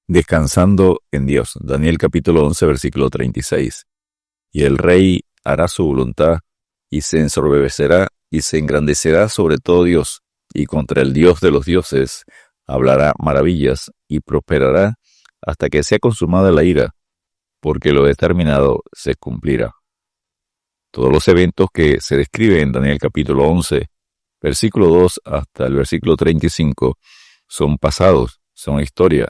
Descansando en Dios. Daniel capítulo 11, versículo 36. Y el rey hará su voluntad, y se ensorbecerá, y se engrandecerá sobre todo Dios, y contra el Dios de los dioses hablará maravillas, y prosperará hasta que sea consumada la ira, porque lo determinado se cumplirá. Todos los eventos que se describen en Daniel capítulo 11, versículo 2 hasta el versículo 35, son pasados, son historia.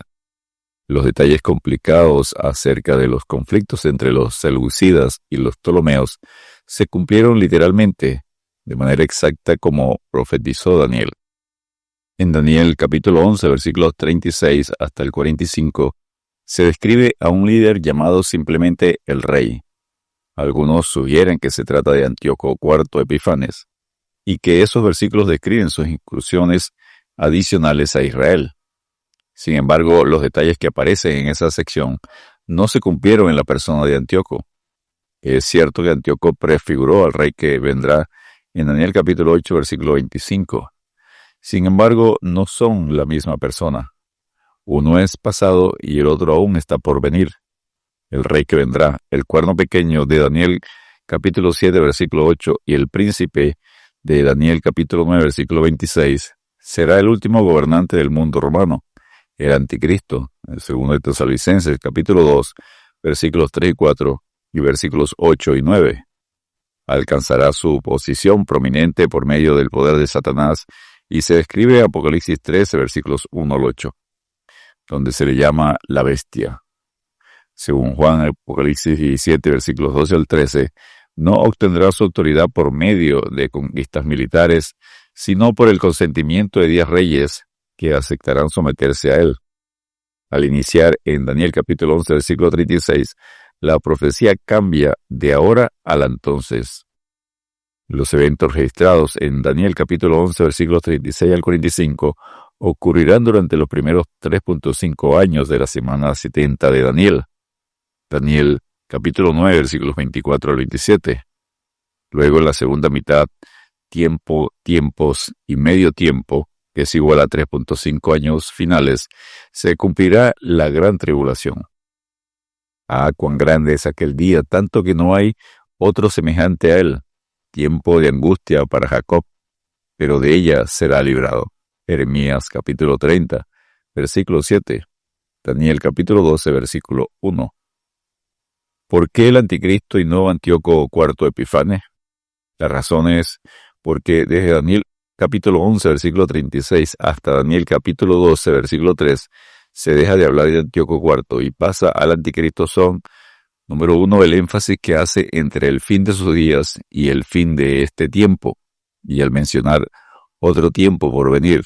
Los detalles complicados acerca de los conflictos entre los seleucidas y los ptolomeos se cumplieron literalmente, de manera exacta como profetizó Daniel. En Daniel capítulo 11, versículos 36 hasta el 45, se describe a un líder llamado simplemente el rey. Algunos sugieren que se trata de Antíoco IV Epifanes, y que esos versículos describen sus incursiones adicionales a Israel. Sin embargo, los detalles que aparecen en esa sección no se cumplieron en la persona de Antíoco. Es cierto que Antíoco prefiguró al rey que vendrá en Daniel capítulo 8, versículo 25. Sin embargo, no son la misma persona. Uno es pasado y el otro aún está por venir. El rey que vendrá, el cuerno pequeño de Daniel capítulo 7, versículo 8, y el príncipe de Daniel capítulo 9, versículo 26, será el último gobernante del mundo romano. El anticristo, en 2 de Tesalonicenses, capítulo 2, versículos 3 y 4, y versículos 8 y 9. Alcanzará su posición prominente por medio del poder de Satanás, y se describe Apocalipsis 13, versículos 1 al 8, donde se le llama la bestia. Según Juan, Apocalipsis 17, versículos 12 al 13, no obtendrá su autoridad por medio de conquistas militares, sino por el consentimiento de 10 reyes, que aceptarán someterse a él. Al iniciar en Daniel capítulo 11, versículo 36, la profecía cambia de ahora al entonces. Los eventos registrados en Daniel capítulo 11, versículos 36 al 45, ocurrirán durante los primeros 3.5 años de la semana 70 de Daniel. Daniel capítulo 9, versículos 24 al 27. Luego en la segunda mitad, tiempo, tiempos y medio tiempo, que es igual a 3.5 años finales, se cumplirá la gran tribulación. Ah, cuán grande es aquel día, tanto que no hay otro semejante a él. Tiempo de angustia para Jacob, pero de ella será librado. Jeremías capítulo 30, versículo 7. Daniel capítulo 12, versículo 1. ¿Por qué el anticristo y no Antíoco IV Epifanes? La razón es porque desde Daniel capítulo 11, versículo 36, hasta Daniel capítulo 12, versículo 3, se deja de hablar de Antíoco IV y pasa al anticristo son, número 1, el énfasis que hace entre el fin de sus días y el fin de este tiempo, y al mencionar otro tiempo por venir,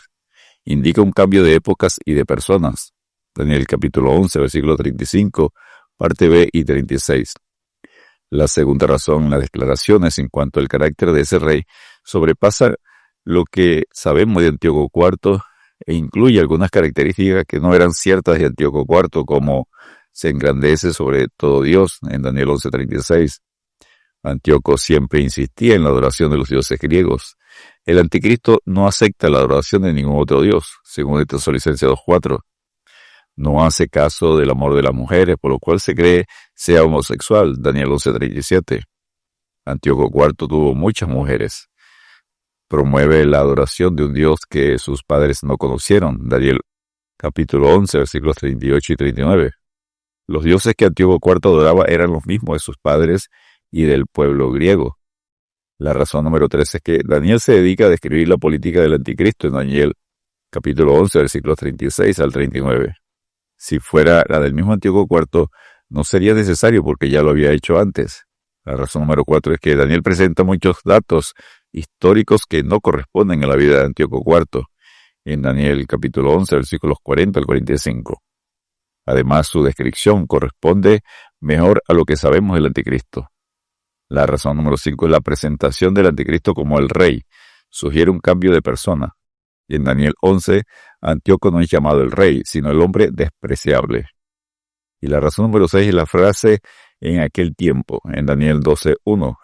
indica un cambio de épocas y de personas. Daniel capítulo 11, versículo 35, parte B y 36. La segunda razón, las declaraciones en cuanto al carácter de ese rey sobrepasa lo que sabemos de Antíoco IV e incluye algunas características que no eran ciertas de Antíoco IV, como se engrandece sobre todo Dios en Daniel 11:36. Antíoco siempre insistía en la adoración de los dioses griegos. El anticristo no acepta la adoración de ningún otro dios, según Tesalonicenses 2:4. No hace caso del amor de las mujeres, por lo cual se cree sea homosexual, Daniel 11:37. Antíoco IV tuvo muchas mujeres. Promueve la adoración de un Dios que sus padres no conocieron, Daniel capítulo 11, versículos 38 y 39. Los dioses que Antíoco IV adoraba eran los mismos de sus padres y del pueblo griego. La razón número 3 es que Daniel se dedica a describir la política del anticristo en Daniel capítulo 11, versículos 36 al 39. Si fuera la del mismo Antíoco IV, no sería necesario porque ya lo había hecho antes. La razón número 4 es que Daniel presenta muchos datos históricos que no corresponden a la vida de Antíoco IV, en Daniel capítulo 11, versículos 40 al 45. Además, su descripción corresponde mejor a lo que sabemos del anticristo. La razón número 5 es la presentación del anticristo como el rey. Sugiere un cambio de persona. Y en Daniel 11, Antíoco no es llamado el rey, sino el hombre despreciable. Y la razón número 6 es la frase en aquel tiempo, en Daniel 12:1.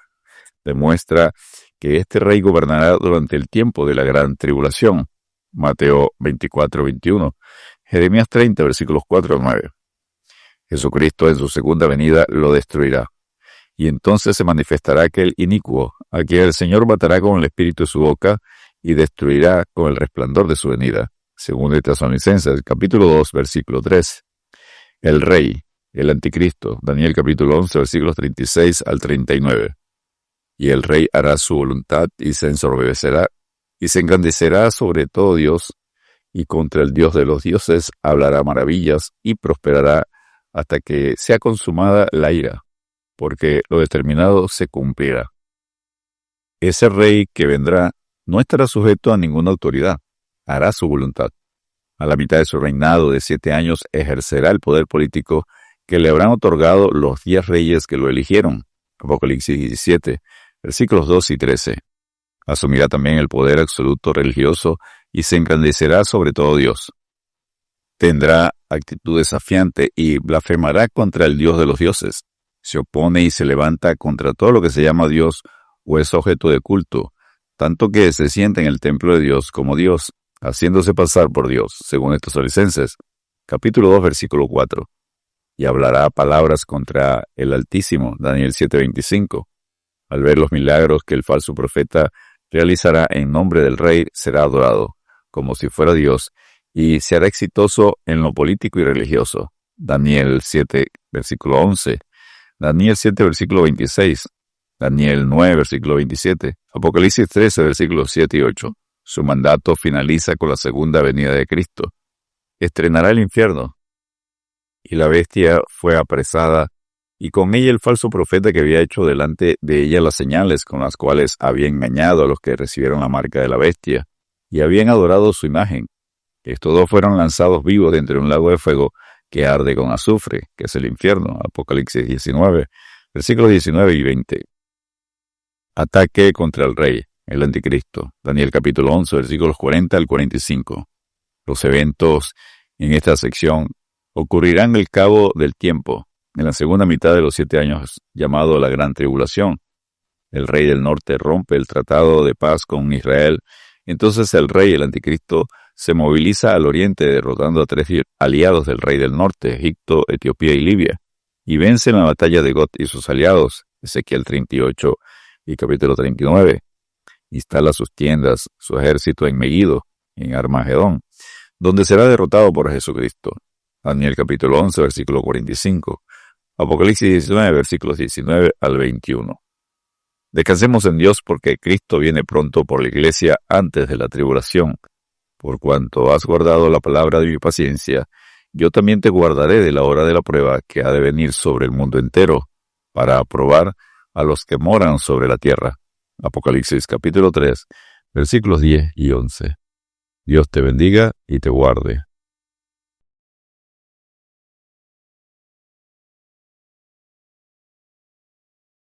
Demuestra que este rey gobernará durante el tiempo de la gran tribulación. Mateo 24:21. Jeremías 30, versículos 4 al 9. Jesucristo en su segunda venida lo destruirá. Y entonces se manifestará aquel inicuo, a quien el Señor matará con el espíritu de su boca y destruirá con el resplandor de su venida. Según de Tesalonicenses, capítulo 2, versículo 3. El rey, el anticristo, Daniel capítulo 11, versículos 36 al 39. Y el rey hará su voluntad y se ensorbecerá y se engrandecerá sobre todo Dios, y contra el Dios de los dioses hablará maravillas y prosperará hasta que sea consumada la ira, porque lo determinado se cumplirá. Ese rey que vendrá no estará sujeto a ninguna autoridad, hará su voluntad. A la mitad de su reinado de 7 años ejercerá el poder político que le habrán otorgado los 10 reyes que lo eligieron. Apocalipsis 17, versículos 2 y 13. Asumirá también el poder absoluto religioso y se engrandecerá sobre todo Dios. Tendrá actitud desafiante y blasfemará contra el Dios de los dioses. Se opone y se levanta contra todo lo que se llama Dios o es objeto de culto, tanto que se sienta en el templo de Dios como Dios, haciéndose pasar por Dios, según Tesalonicenses, capítulo 2, versículo 4. Y hablará palabras contra el Altísimo, Daniel 7:25. Al ver los milagros que el falso profeta realizará en nombre del rey, será adorado, como si fuera Dios, y se hará exitoso en lo político y religioso. Daniel 7, versículo 11. Daniel 7, versículo 26. Daniel 9, versículo 27. Apocalipsis 13, versículos 7 y 8. Su mandato finaliza con la segunda venida de Cristo. Estrenará el infierno. Y la bestia fue apresada, y con ella el falso profeta que había hecho delante de ella las señales con las cuales había engañado a los que recibieron la marca de la bestia, y habían adorado su imagen. Estos dos fueron lanzados vivos dentro de un lago de fuego que arde con azufre, que es el infierno. Apocalipsis 19, versículos 19 y 20. Ataque contra el rey, el anticristo. Daniel capítulo 11, versículos 40 al 45. Los eventos en esta sección ocurrirán al cabo del tiempo, en la segunda mitad de los 7 años, llamado la Gran Tribulación. El rey del norte rompe el tratado de paz con Israel. Entonces el rey, el anticristo, se moviliza al oriente derrotando a 3 aliados del rey del norte, Egipto, Etiopía y Libia, y vence en la batalla de Got y sus aliados, Ezequiel 38 y capítulo 39. Instala sus tiendas, su ejército en Megiddo, en Armagedón, donde será derrotado por Jesucristo. Daniel capítulo 11, versículo 45. Apocalipsis 19, versículos 19 al 21. Descansemos en Dios porque Cristo viene pronto por la iglesia antes de la tribulación. Por cuanto has guardado la palabra de mi paciencia, yo también te guardaré de la hora de la prueba que ha de venir sobre el mundo entero, para aprobar a los que moran sobre la tierra. Apocalipsis capítulo 3, versículos 10 y 11. Dios te bendiga y te guarde.